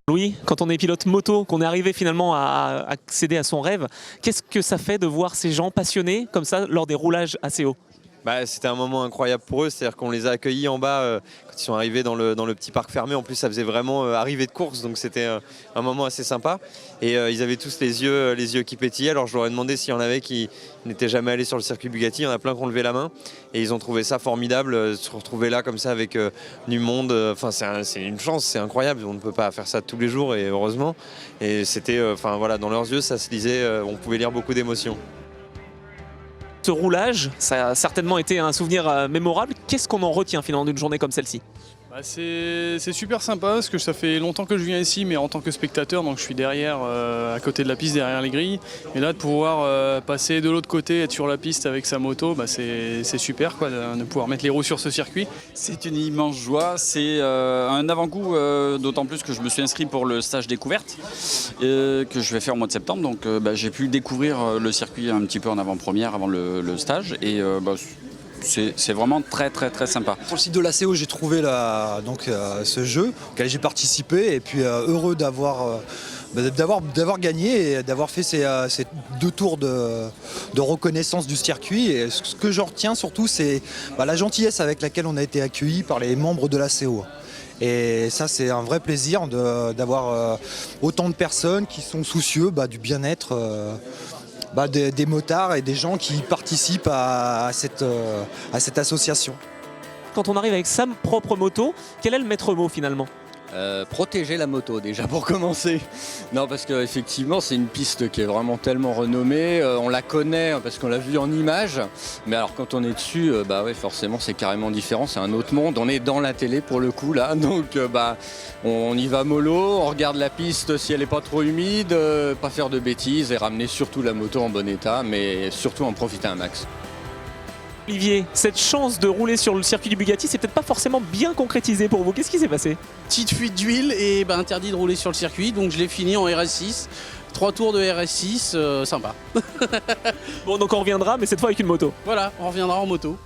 Louis, quand on est pilote moto, qu'on est arrivé finalement à accéder à son rêve, qu'est-ce que ça fait de voir ces gens passionnés comme ça lors des roulages assez hauts? C'était un moment incroyable pour eux, c'est-à-dire qu'on les a accueillis en bas quand ils sont arrivés dans le petit parc fermé. En plus, ça faisait vraiment arrivée de course, donc c'était un moment assez sympa. Et ils avaient tous les yeux qui pétillaient. Alors je leur ai demandé s'il y en avait qui n'étaient jamais allés sur le circuit Bugatti. Il y en a plein qui ont levé la main et ils ont trouvé ça formidable de se retrouver là comme ça avec du monde. Enfin, c'est une chance, c'est incroyable. On ne peut pas faire ça tous les jours et heureusement. Et c'était, voilà, dans leurs yeux, ça se lisait. On pouvait lire beaucoup d'émotions. Ce roulage, ça a certainement été un souvenir mémorable. Qu'est-ce qu'on en retient finalement d'une journée comme celle-ci? C'est super sympa parce que ça fait longtemps que je viens ici, mais en tant que spectateur, donc je suis derrière, à côté de la piste, derrière les grilles. Et là, de pouvoir passer de l'autre côté, être sur la piste avec sa moto, c'est super quoi, de pouvoir mettre les roues sur ce circuit. C'est une immense joie, c'est un avant-goût, d'autant plus que je me suis inscrit pour le stage découverte que je vais faire au mois de septembre. Donc j'ai pu découvrir le circuit un petit peu en avant-première avant le stage. Et c'est vraiment très sympa. Sur le site de l'ACO, j'ai trouvé ce jeu auquel j'ai participé et puis heureux d'avoir gagné et d'avoir fait ces 2 tours de reconnaissance du circuit. Et ce que j'en retiens surtout, c'est la gentillesse avec laquelle on a été accueillis par les membres de l'ACO. Et ça, c'est un vrai plaisir d'avoir autant de personnes qui sont soucieux du bien-être des motards et des gens qui participent à cette association. Quand on arrive avec sa propre moto, quel est le maître mot finalement? Protéger la moto déjà pour commencer. Non, parce qu'effectivement c'est une piste qui est vraiment tellement renommée, on la connaît parce qu'on l'a vue en image, mais alors quand on est dessus, ouais, forcément c'est carrément différent, c'est un autre monde, on est dans la télé pour le coup là, donc on y va mollo, on regarde la piste si elle n'est pas trop humide, pas faire de bêtises et ramener surtout la moto en bon état, mais surtout en profiter un max. Olivier, cette chance de rouler sur le circuit du Bugatti, c'est peut-être pas forcément bien concrétisé pour vous. Qu'est-ce qui s'est passé? Petite fuite d'huile et interdit de rouler sur le circuit, donc je l'ai fini en RS6. 3 tours de RS6, sympa. Bon, donc on reviendra, mais cette fois avec une moto. Voilà, on reviendra en moto.